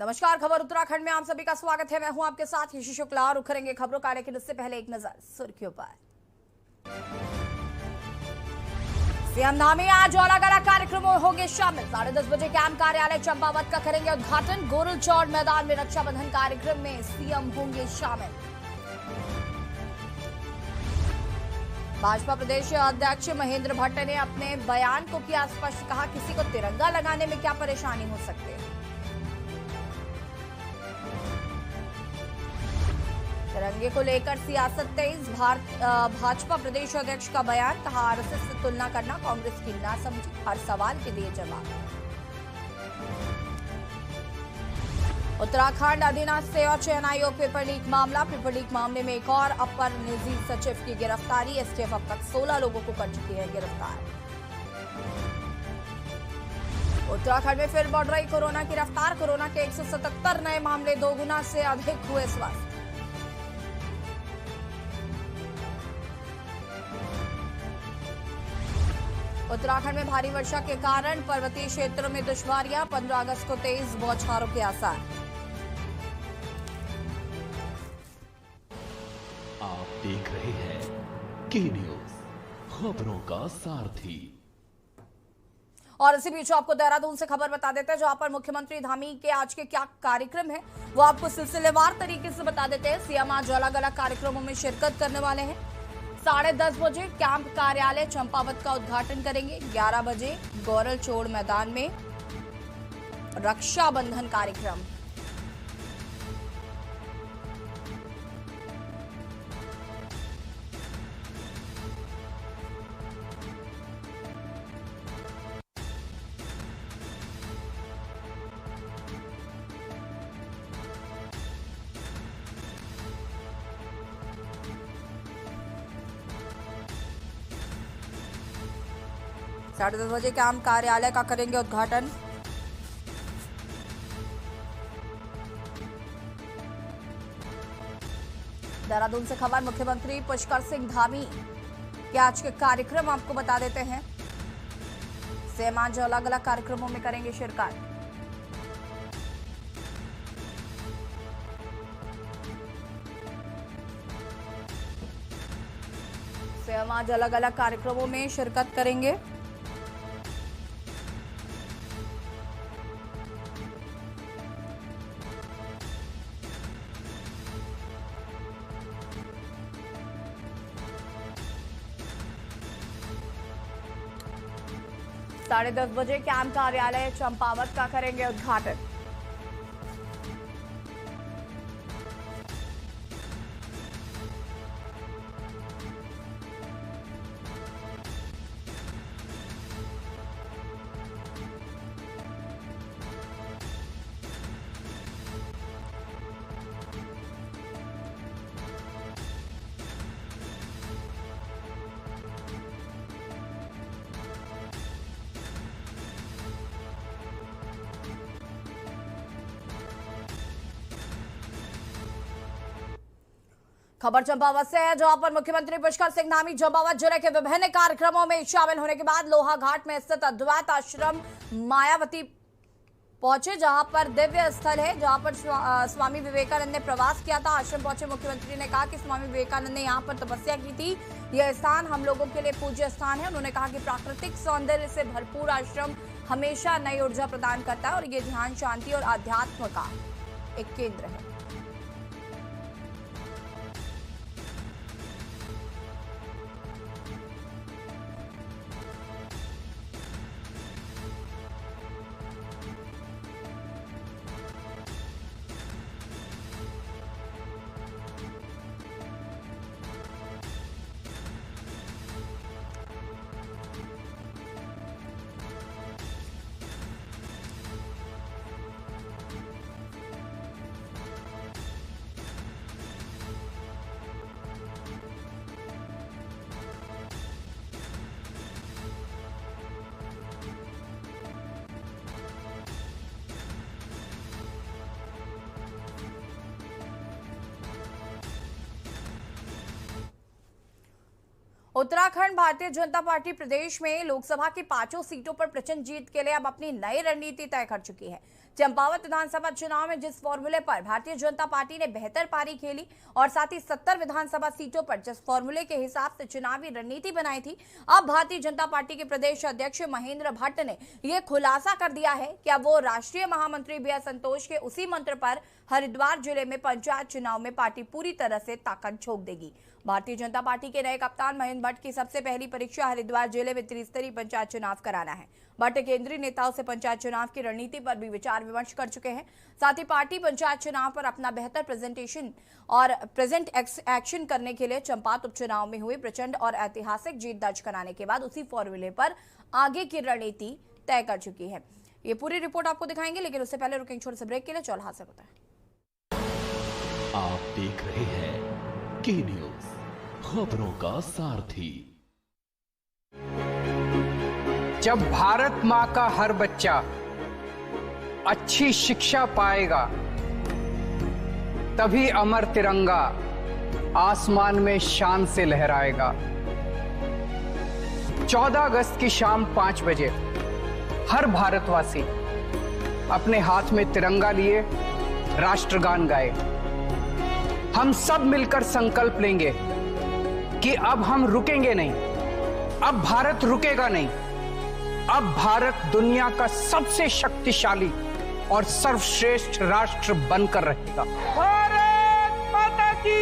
नमस्कार, खबर उत्तराखंड में आप सभी का स्वागत है। मैं हूं आपके साथ यशी शुक्ला और रुक करेंगे खबरों का, लेकिन इससे पहले एक नजर सुर्खियों पर। सीएम धामी आज अलग अलग कार्यक्रमों में होंगे शामिल। 10:30 बजे कैंप कार्यालय चंपावत का करेंगे उद्घाटन। गोरलचौड़ मैदान में रक्षाबंधन कार्यक्रम में सीएम होंगे शामिल। भाजपा प्रदेश अध्यक्ष महेंद्र भट्ट ने अपने बयान को किया स्पष्ट, कहा किसी को तिरंगा लगाने में क्या परेशानी हो सकती है। तिरंगे को लेकर सियासत तेज। भाजपा प्रदेश अध्यक्ष का बयान, कहा आरएसएस से तुलना करना कांग्रेस की ना समझी, हर सवाल के दिए जवाब। उत्तराखंड अधीनस्थ सेवा चयन आयोग पेपर लीक मामला। पेपर लीक मामले में एक और अपर निजी सचिव की गिरफ्तारी। एसटीएफ अब तक 16 लोगों को कर चुकी है गिरफ्तार। उत्तराखंड में फिर बढ़ रही कोरोना की रफ्तार। कोरोना के 177 नए मामले, 2 गुना से अधिक हुए स्वस्थ। उत्तराखंड में भारी वर्षा के कारण पर्वतीय क्षेत्रों में दुश्वारियां। 15 अगस्त को तेज बौछारों के आसार। आप देख रहे हैं के न्यूज, खबरों का सारथी। और इसी बीच आपको देहरादून से खबर बता देते हैं, जहां पर मुख्यमंत्री धामी के आज के क्या कार्यक्रम है वो आपको सिलसिलेवार तरीके से बता देते हैं। सीएम आज अलग अलग कार्यक्रमों में शिरकत करने वाले हैं। 10:30 बजे कैंप कार्यालय चंपावत का उद्घाटन करेंगे। 11 बजे गोरलचौड़ मैदान में रक्षाबंधन कार्यक्रम। साढ़े 10 बजे कैंप कार्यालय का करेंगे उद्घाटन। देहरादून से खबर, मुख्यमंत्री पुष्कर सिंह धामी के आज के कार्यक्रम आपको बता देते हैं। सीएम आज अलग अलग कार्यक्रमों में करेंगे शिरकत। सीएम आज अलग अलग कार्यक्रमों में शिरकत करेंगे। साढ़े 10 बजे कैंप कार्यालय चंपावत का करेंगे उद्घाटन। खबर चंपावत से है, जहां पर मुख्यमंत्री पुष्कर सिंह धामी चंपावत जिले के विभिन्न कार्यक्रमों में शामिल होने के बाद लोहा घाट में स्थित अद्वैत आश्रम मायावती पहुंचे, जहां पर दिव्य स्थल है, जहां पर स्वामी विवेकानंद ने प्रवास किया था। आश्रम पहुंचे मुख्यमंत्री ने कहा कि स्वामी विवेकानंद ने यहां पर तपस्या की थी। यह स्थान हम लोगों के लिए पूज्य स्थान है। उन्होंने कहा कि प्राकृतिक सौंदर्य से भरपूर आश्रम हमेशा नई ऊर्जा प्रदान करता है और ये ध्यान, शांति और आध्यात्म का एक केंद्र है। उत्तराखंड भारतीय जनता पार्टी प्रदेश में लोकसभा की 5 सीटों पर प्रचंड जीत के लिए अब अपनी नई रणनीति तय कर चुकी है। चंपावत विधानसभा चुनाव में जिस फॉर्मूले पर भारतीय जनता पार्टी ने बेहतर पारी खेली और साथ ही 70 विधानसभा सीटों पर जिस फॉर्मूले के हिसाब से चुनावी रणनीति बनाई थी, अब भारतीय जनता पार्टी के प्रदेश अध्यक्ष महेंद्र भट्ट ने यह खुलासा कर दिया है कि अब वो राष्ट्रीय महामंत्री बी एल संतोष के उसी मंत्र पर हरिद्वार जिले में पंचायत चुनाव में पार्टी पूरी तरह से ताकत झोंक देगी। भारतीय जनता पार्टी के नए कप्तान महेंद्र भट्ट की सबसे पहली परीक्षा हरिद्वार जिले में त्रिस्तरीय पंचायत चुनाव कराना है। भट्ट केंद्रीय नेताओं से पंचायत चुनाव की रणनीति पर भी विचार विमर्श कर चुके हैं। साथ ही पार्टी पंचायत चुनाव पर अपना बेहतर प्रेजेंटेशन और प्रेजेंट एक्शन करने के लिए चंपावत उपचुनाव में हुई प्रचंड और ऐतिहासिक जीत दर्ज कराने के बाद उसी फॉर्मूले पर आगे की रणनीति तय कर चुकी है। ये पूरी रिपोर्ट आपको दिखाएंगे, लेकिन उससे पहले रुकेंगे छोटे से ब्रेक के लिए। चौल हाजिर होता है। आप देख रहे हैं के न्यूज, खबरों का सारथी। जब भारत माँ का हर बच्चा अच्छी शिक्षा पाएगा, तभी अमर तिरंगा आसमान में शान से लहराएगा। 14 अगस्त की शाम 5 बजे हर भारतवासी अपने हाथ में तिरंगा लिए राष्ट्रगान गाए। हम सब मिलकर संकल्प लेंगे कि अब हम रुकेंगे नहीं, अब भारत रुकेगा नहीं, अब भारत दुनिया का सबसे शक्तिशाली और सर्वश्रेष्ठ राष्ट्र बनकर रहेगा। भारत माता की।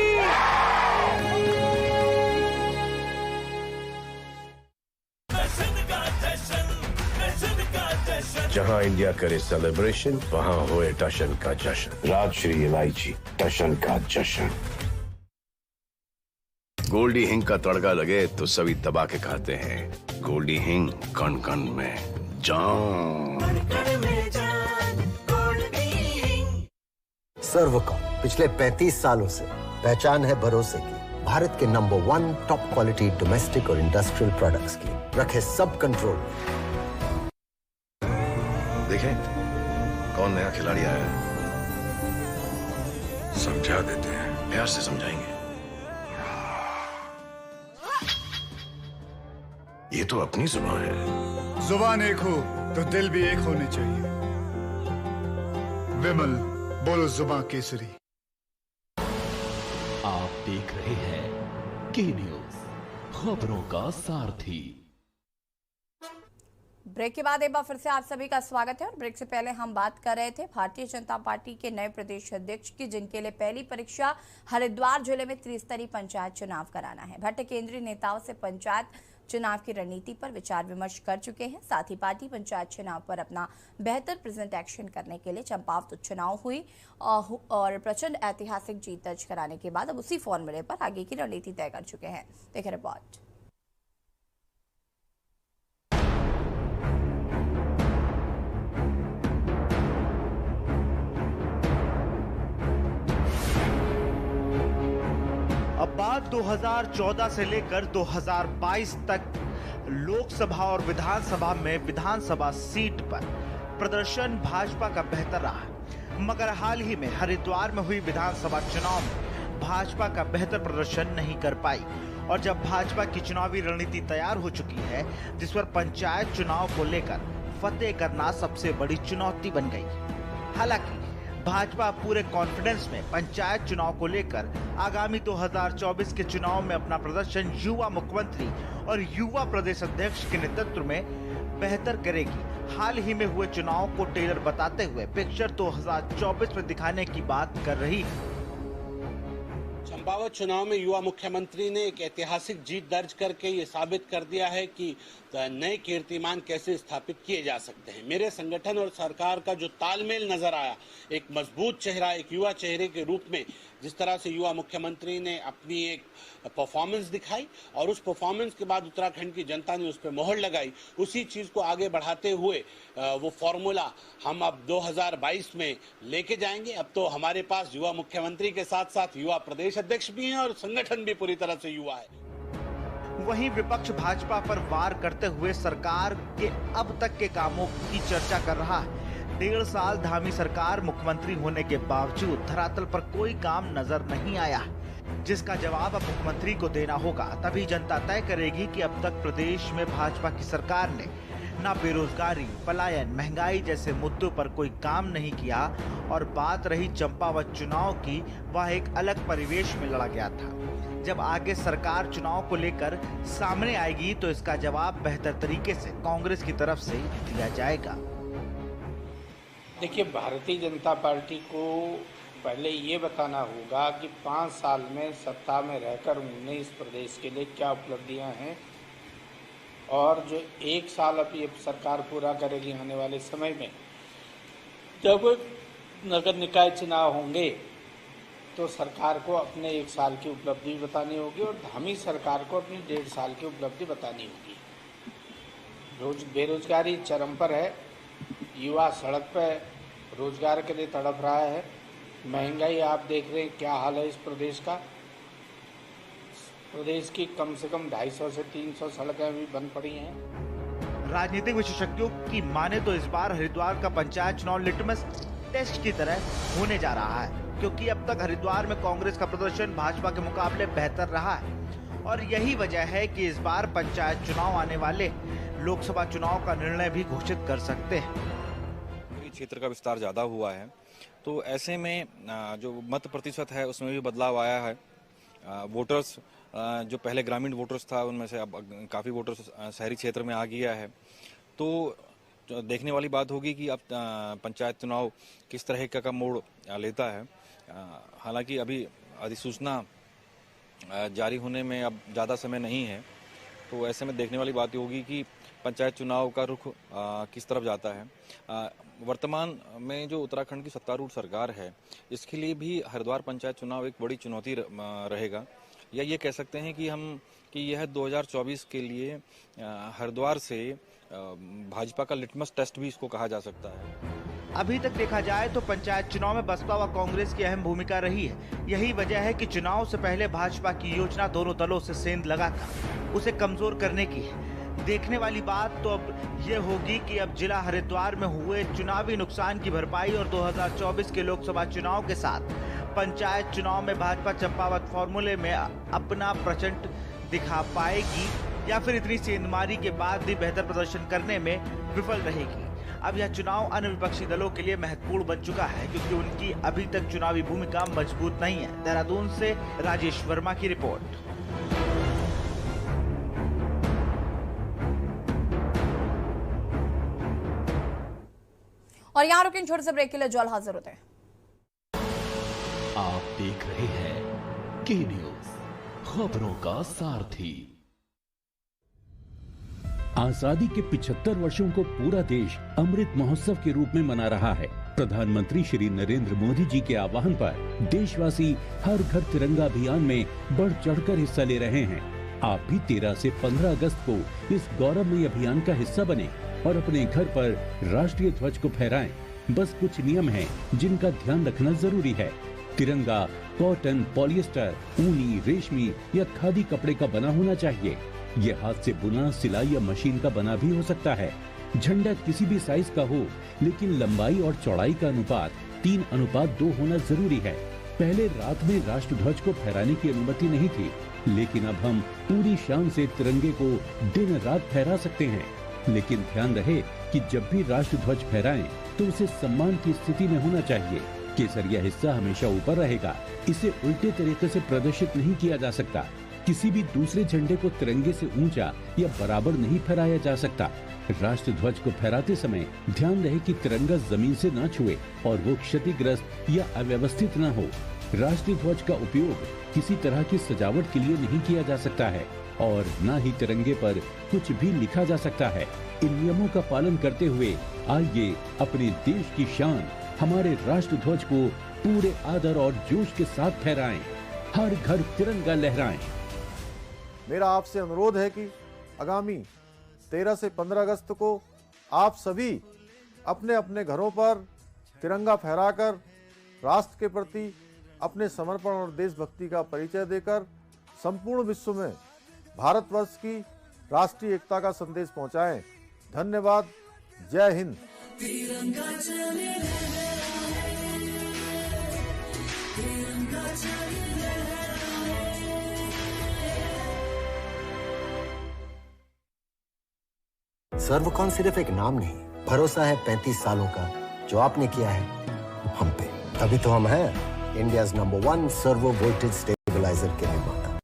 जहां इंडिया करे सेलिब्रेशन, वहां होए टशन का जश्न। राजश्री इलायची टशन का जश्न। गोल्डी हिंग का तड़का लगे तो सभी दबा के खाते हैं। गोल्डी हिंग कण कण में जान। सर्वकॉम पिछले 35 सालों से पहचान है भरोसे की, भारत के नंबर 1 टॉप क्वालिटी डोमेस्टिक और इंडस्ट्रियल प्रोडक्ट्स की। रखे सब कंट्रोल। देखें कौन नया खिलाड़ी आया है, समझा देते हैं, प्यार से समझाएंगे। ये तो अपनी जुबान है। जुबान एक हो तो दिल भी एक होने चाहिए। विमल बोलो जुबान केसरी। आप देख रहे हैं के न्यूज, खबरों का सारथी। ब्रेक के बाद एक बार फिर से आप सभी का स्वागत है। और ब्रेक से पहले हम बात कर रहे थे भारतीय जनता पार्टी के नए प्रदेश अध्यक्ष की, जिनके लिए पहली परीक्षा हरिद्वार जिले में त्रिस्तरीय पंचायत चुनाव कराना है। भट्ट केंद्रीय नेताओं से पंचायत चुनाव की रणनीति पर विचार विमर्श कर चुके हैं। साथ ही पार्टी पंचायत चुनाव पर अपना बेहतर प्रेजेंट एक्शन करने के लिए चंपावत उपचुनाव हुई और प्रचंड ऐतिहासिक जीत दर्ज कराने के बाद अब उसी फॉर्मूले पर आगे की रणनीति तय कर चुके हैं। देखिए रिपोर्ट। अब बात 2014 से लेकर 2022 तक लोकसभा और विधानसभा में विधानसभा सीट पर प्रदर्शन भाजपा का बेहतर रहा, मगर हाल ही में हरिद्वार में हुई विधानसभा चुनाव में भाजपा का बेहतर प्रदर्शन नहीं कर पाई। और जब भाजपा की चुनावी रणनीति तैयार हो चुकी है, जिस पर पंचायत चुनाव को लेकर फतेह करना सबसे बड़ी चुनौती बन गई। हालांकि भाजपा पूरे कॉन्फिडेंस में पंचायत चुनाव को लेकर आगामी 2024 के चुनाव में अपना प्रदर्शन युवा मुख्यमंत्री और युवा प्रदेश अध्यक्ष के नेतृत्व में बेहतर करेगी। हाल ही में हुए चुनाव को टेलर बताते हुए पिक्चर 2024 में दिखाने की बात कर रही है। चंपावत चुनाव में युवा मुख्यमंत्री ने एक ऐतिहासिक जीत दर्ज करके ये साबित कर दिया है कि नए कीर्तिमान कैसे स्थापित किए जा सकते हैं। मेरे संगठन और सरकार का जो तालमेल नजर आया, एक मजबूत चेहरा, एक युवा चेहरे के रूप में जिस तरह से युवा मुख्यमंत्री ने अपनी एक परफॉर्मेंस दिखाई और उस परफॉर्मेंस के बाद उत्तराखंड की जनता ने उस पर मोहर लगाई, उसी चीज को आगे बढ़ाते हुए वो फॉर्मूला हम अब 2022 में लेके जाएंगे। अब तो हमारे पास युवा मुख्यमंत्री के साथ साथ युवा प्रदेश अध्यक्ष भी हैं और संगठन भी पूरी तरह से युवा है। वहीं विपक्ष भाजपा पर वार करते हुए सरकार के अब तक के कामों की चर्चा कर रहा है। 1.5 साल धामी सरकार मुख्यमंत्री होने के बावजूद धरातल पर कोई काम नजर नहीं आया, जिसका जवाब अब मुख्यमंत्री को देना होगा। तभी जनता तय करेगी कि अब तक प्रदेश में भाजपा की सरकार ने ना बेरोजगारी, पलायन, महंगाई जैसे मुद्दों पर कोई काम नहीं किया और बात रही चंपावत चुनाव की, वह एक अलग परिवेश में लड़ा गया था। जब आगे सरकार चुनाव को लेकर सामने आएगी तो इसका जवाब बेहतर तरीके से कांग्रेस की तरफ से दिया जाएगा। देखिए, भारतीय जनता पार्टी को पहले ये बताना होगा कि 5 साल में सत्ता में रहकर उन्होंने इस प्रदेश के लिए क्या उपलब्धियां हैं, और जो 1 साल अब ये सरकार पूरा करेगी आने वाले समय में, जब नगर निकाय चुनाव होंगे तो सरकार को अपने 1 साल की उपलब्धि बतानी होगी और धामी सरकार को अपनी 1.5 साल की उपलब्धि बतानी होगी। बेरोजगारी चरम पर है, युवा सड़क पर रोजगार के लिए तड़प रहा है, महंगाई आप देख रहे हैं क्या हाल है इस प्रदेश का। प्रदेश की कम से कम 250 से 300 सड़कें भी बंद पड़ी हैं। राजनीतिक विशेषज्ञों की माने तो इस बार हरिद्वार का पंचायत चुनाव लिटमस टेस्ट की तरह होने जा रहा है, क्योंकि अब तक हरिद्वार में कांग्रेस का प्रदर्शन भाजपा के मुकाबले बेहतर रहा है और यही वजह है कि इस बार पंचायत चुनाव आने वाले लोकसभा चुनाव का निर्णय भी घोषित कर सकते हैं। क्षेत्र का विस्तार ज्यादा हुआ है, तो ऐसे में जो मत प्रतिशत है उसमें भी बदलाव आया है। वोटर्स जो पहले ग्रामीण वोटर्स था उनमें से अब काफ़ी वोटर्स शहरी क्षेत्र में आ गया है। तो देखने वाली बात होगी कि अब पंचायत चुनाव किस तरह का मोड़ लेता है। हालांकि अभी अधिसूचना जारी होने में अब ज़्यादा समय नहीं है, तो ऐसे में देखने वाली बात होगी कि पंचायत चुनाव का रुख किस तरफ जाता है। वर्तमान में जो उत्तराखंड की सत्तारूढ़ सरकार है, इसके लिए भी हरिद्वार पंचायत चुनाव एक बड़ी चुनौती रहेगा, या ये कह सकते हैं कि यह 2024 के लिए हरिद्वार से भाजपा का लिटमस टेस्ट भी इसको कहा जा सकता है। अभी तक देखा जाए तो पंचायत चुनाव में बसपा व कांग्रेस की अहम भूमिका रही है। यही वजह है कि चुनाव से पहले भाजपा की योजना दोनों दलों से सेंध लगाकर उसे कमजोर करने की है। देखने वाली बात तो अब ये होगी कि अब जिला हरिद्वार में हुए चुनावी नुकसान की भरपाई और 2024 के लोकसभा चुनाव के साथ पंचायत चुनाव में भाजपा चंपावत फॉर्मूले में अपना प्रचंड दिखा पाएगी या फिर इतनी सेंधमारी के बाद भी बेहतर प्रदर्शन करने में विफल रहेगी। अब यह चुनाव अन्य विपक्षी दलों के लिए महत्वपूर्ण बन चुका है, क्योंकि उनकी अभी तक चुनावी भूमिका मजबूत नहीं है। देहरादून से राजेश वर्मा की रिपोर्ट। और यहाँ रुकें, छोटे से ब्रेक के लिए जल्द हाजिर होते हैं। आप देख रहे हैं के न्यूज, खबरों का सारथी। आजादी के 75 वर्षों को पूरा देश अमृत महोत्सव के रूप में मना रहा है। प्रधानमंत्री श्री नरेंद्र मोदी जी के आह्वान पर देशवासी हर घर तिरंगा अभियान में बढ़ चढ़कर हिस्सा ले रहे हैं। आप भी 13 से 15 अगस्त को इस गौरवमयी अभियान का हिस्सा बने और अपने घर पर राष्ट्रीय ध्वज को फहराएं। बस कुछ नियम हैं जिनका ध्यान रखना जरूरी है। तिरंगा कॉटन, पॉलिएस्टर, ऊनी, रेशमी या खादी कपड़े का बना होना चाहिए। ये हाथ से बुना, सिलाई या मशीन का बना भी हो सकता है। झंडा किसी भी साइज का हो, लेकिन लंबाई और चौड़ाई का अनुपात 3:2 होना जरूरी है। पहले रात में राष्ट्र ध्वज को फहराने की अनुमति नहीं थी, लेकिन अब हम पूरी शान से तिरंगे को दिन रात फहरा सकते हैं। लेकिन ध्यान रहे कि जब भी राष्ट्र ध्वज फहराएं तो उसे सम्मान की स्थिति में होना चाहिए। केसरिया हिस्सा हमेशा ऊपर रहेगा। इसे उल्टे तरीके से प्रदर्शित नहीं किया जा सकता। किसी भी दूसरे झंडे को तिरंगे से ऊंचा या बराबर नहीं फहराया जा सकता। राष्ट्र ध्वज को फहराते समय ध्यान रहे कि तिरंगा जमीन से न छुए और वो क्षतिग्रस्त या अव्यवस्थित न हो। राष्ट्रीय ध्वज का उपयोग किसी तरह की सजावट के लिए नहीं किया जा सकता है और न ही तिरंगे पर कुछ भी लिखा जा सकता है। इन नियमों का पालन करते हुए आइए अपने देश की शान, हमारे राष्ट्र ध्वज को पूरे आदर और जोश के साथ फहराएं। हर घर तिरंगा लहराएं। मेरा आपसे अनुरोध है कि आगामी 13 से 15 अगस्त को आप सभी अपने अपने घरों पर तिरंगा फहराकर राष्ट्र के प्रति अपने समर्पण और देशभक्ति का परिचय देकर संपूर्ण विश्व में भारतवर्ष की राष्ट्रीय एकता का संदेश पहुंचाएं। धन्यवाद। जय हिंद। सर्वकॉन सिर्फ एक नाम नहीं, भरोसा है 35 सालों का जो आपने किया है हम पे। तभी तो हम हैं India's number 1 servo voltage stabiliser के निर्माता।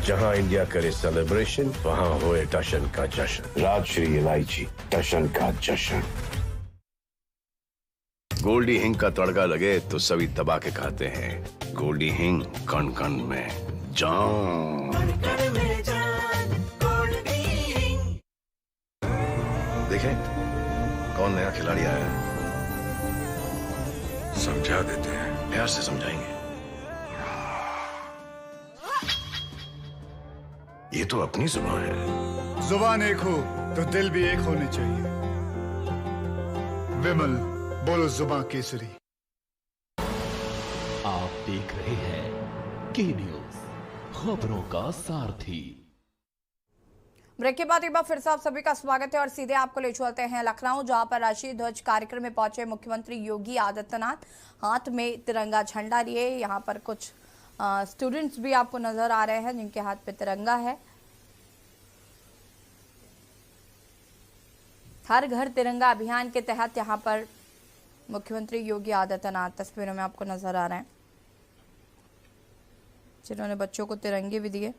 जहां इंडिया करे सेलिब्रेशन, वहां होए टशन का जश्न। राजश्री इलायची, टशन का जश्न। गोल्डी हिंग का तड़का लगे तो सभी दबा के खाते हैं। गोल्डी हिंग, कण कण में जान। देखें कौन नया खिलाड़ी आया है, समझा देते हैं, प्यार से समझाएंगे। ये तो अपनी जुबान है। जुबान एक हो तो दिल भी एक होने चाहिए। विमल, बोलो जुबान केसरी। आप देख रहे हैं के न्यूज, खबरों का सारथी। ब्रेक के बाद एक बार फिर से आप सभी का स्वागत है और सीधे आपको ले चलते हैं लखनऊ, जहां पर राष्ट्रीय ध्वज कार्यक्रम में पहुंचे मुख्यमंत्री योगी आदित्यनाथ हाथ में तिरंगा झंडा लिए। यहां पर कुछ स्टूडेंट्स भी आपको नजर आ रहे हैं जिनके हाथ पे तिरंगा है। हर घर तिरंगा अभियान के तहत यहां पर मुख्यमंत्री योगी आदित्यनाथ तस्वीरों में आपको नजर आ रहे हैं, जिन्होंने बच्चों को तिरंगे भी दिए।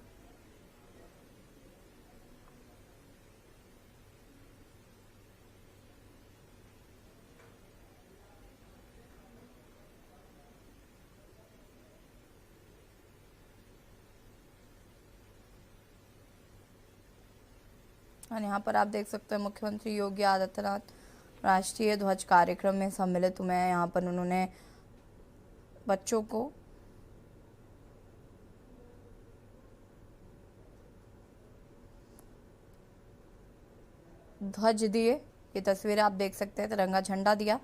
और यहाँ पर आप देख सकते हैं मुख्यमंत्री योगी आदित्यनाथ राष्ट्रीय ध्वज कार्यक्रम में सम्मिलित हुए हैं। यहाँ पर उन्होंने बच्चों को ध्वज दिए। ये तस्वीरें आप देख सकते हैं, तिरंगा झंडा दिया।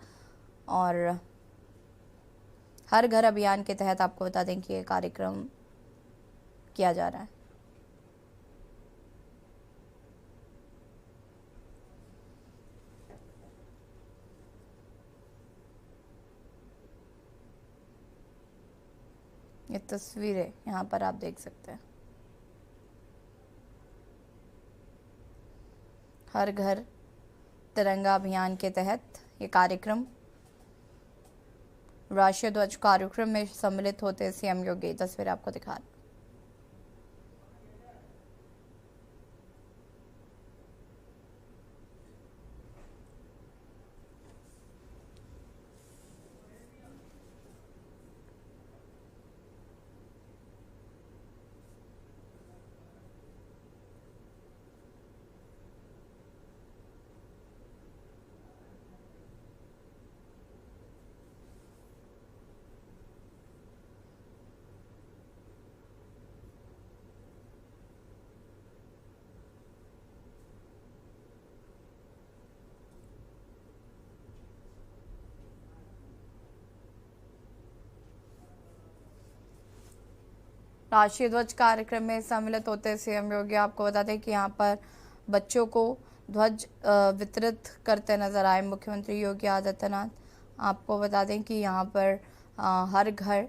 और हर घर अभियान के तहत आपको बता दें कि ये कार्यक्रम किया जा रहा है। ये तस्वीरें यहाँ पर आप देख सकते हैं। हर घर तिरंगा अभियान के तहत ये कार्यक्रम, राष्ट्रीय ध्वज कार्यक्रम में सम्मिलित होते सीएम योगी। तस्वीर आपको दिखा रहे। राष्ट्रीय ध्वज कार्यक्रम में सम्मिलित होते सीएम योगी। आपको बता दें कि यहाँ पर बच्चों को ध्वज वितरित करते नजर आए मुख्यमंत्री योगी आदित्यनाथ। आपको बता दें कि यहाँ पर हर घर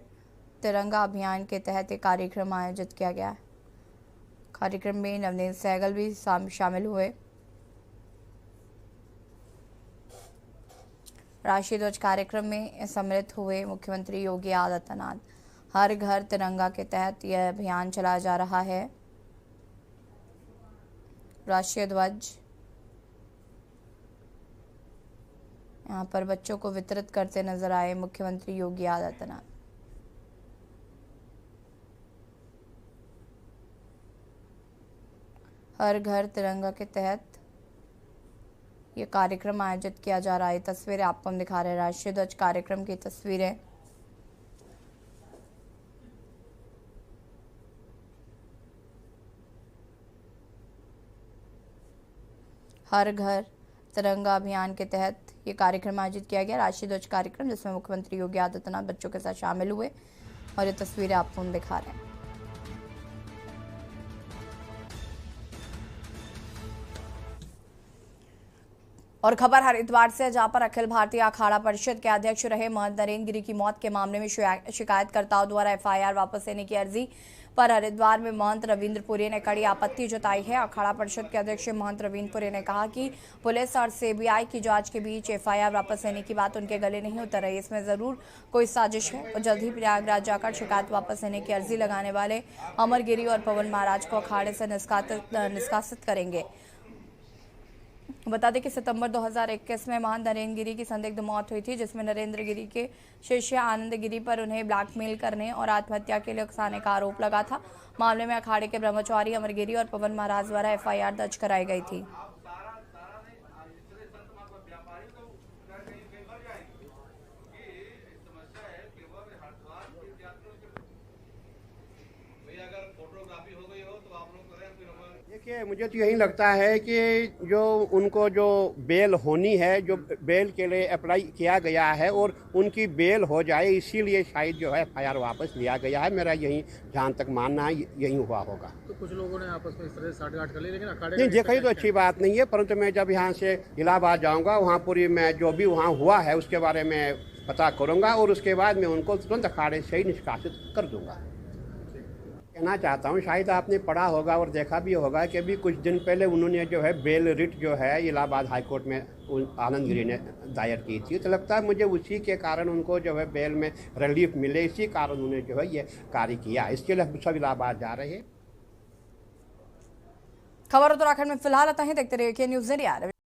तिरंगा अभियान के तहत एक कार्यक्रम आयोजित किया गया है। कार्यक्रम में नवनीत सहगल भी शामिल हुए। राष्ट्रीय ध्वज कार्यक्रम में सम्मिलित हुए मुख्यमंत्री योगी आदित्यनाथ। हर घर तिरंगा के तहत यह अभियान चलाया जा रहा है। राष्ट्रीय ध्वज यहाँ पर बच्चों को वितरित करते नजर आए मुख्यमंत्री योगी आदित्यनाथ। हर घर तिरंगा के तहत ये कार्यक्रम आयोजित किया जा रहा है। तस्वीरें आपको हम दिखा रहे हैं, राष्ट्रीय ध्वज कार्यक्रम की तस्वीरें। हर घर तिरंगा अभियान के तहत ये कार्यक्रम आयोजित किया गया, राष्ट्रीय ध्वज कार्यक्रम, जिसमें मुख्यमंत्री योगी आदित्यनाथ बच्चों के साथ शामिल हुए। और ये तस्वीरें आपको हम दिखा रहे हैं। और खबर हरिद्वार से, जहां पर अखिल भारतीय अखाड़ा परिषद के अध्यक्ष रहे महंत नरेंद्र गिरी की मौत के मामले में शिकायतकर्ताओं द्वारा एफआईआर वापस लेने की अर्जी पर हरिद्वार में महंत रविंद्र पुरी ने कड़ी आपत्ति जताई है। अखाड़ा परिषद के अध्यक्ष महंत रविंद्र पुरी ने कहा कि पुलिस और सीबीआई की जांच के बीच एफआईआर वापस लेने की बात उनके गले नहीं उतर रही। इसमें जरूर कोई साजिश है और जल्द ही प्रयागराज जाकर शिकायत वापस लेने की अर्जी लगाने वाले अमर गिरी और पवन महाराज को अखाड़े से निष्कासित करेंगे। बता दें कि सितंबर 2021 में महंत नरेंद्र गिरी की संदिग्ध मौत हुई थी, जिसमें नरेंद्र गिरी के शिष्य आनंद गिरी पर उन्हें ब्लैकमेल करने और आत्महत्या के लिए उकसाने का आरोप लगा था। मामले में अखाड़े के ब्रह्मचारी अमर गिरी और पवन महाराज द्वारा एफआईआर दर्ज कराई गई थी। देखिए, मुझे तो यही लगता है कि जो उनको जो बेल होनी है, जो बेल के लिए अप्लाई किया गया है और उनकी बेल हो जाए, इसीलिए शायद जो है एफआईआर वापस लिया गया है। मेरा यही जहाँ तक मानना है यही हुआ होगा। तो कुछ लोगों ने आपस में इस तरह से साठगांठ कर ली, लेकिन अखाड़े नहीं, देखा तो अच्छी बात नहीं है, परंतु मैं जब यहाँ से इलाहाबाद जाऊँगा, वहाँ पूरी मैं जो भी वहाँ हुआ है उसके बारे में पता करूँगा और उसके बाद मैं उनको तुरंत अखाड़े से ही निष्कासित कर दूँगा। कहना चाहता हूँ, शायद आपने पढ़ा होगा और देखा भी होगा कि अभी कुछ दिन पहले उन्होंने जो है बेल रिट जो है इलाहाबाद हाई कोर्ट में आनंद गिरी ने दायर की थी। तो लगता है मुझे उसी के कारण उनको जो है बेल में रिलीफ मिले, इसी कारण उन्होंने जो है ये कार्य किया। इसके लिए सब इलाहाबाद जा रहे हैं। खबर उत्तराखंड में फिलहाल आता है, देखते रहिए के न्यूज़ इंडिया।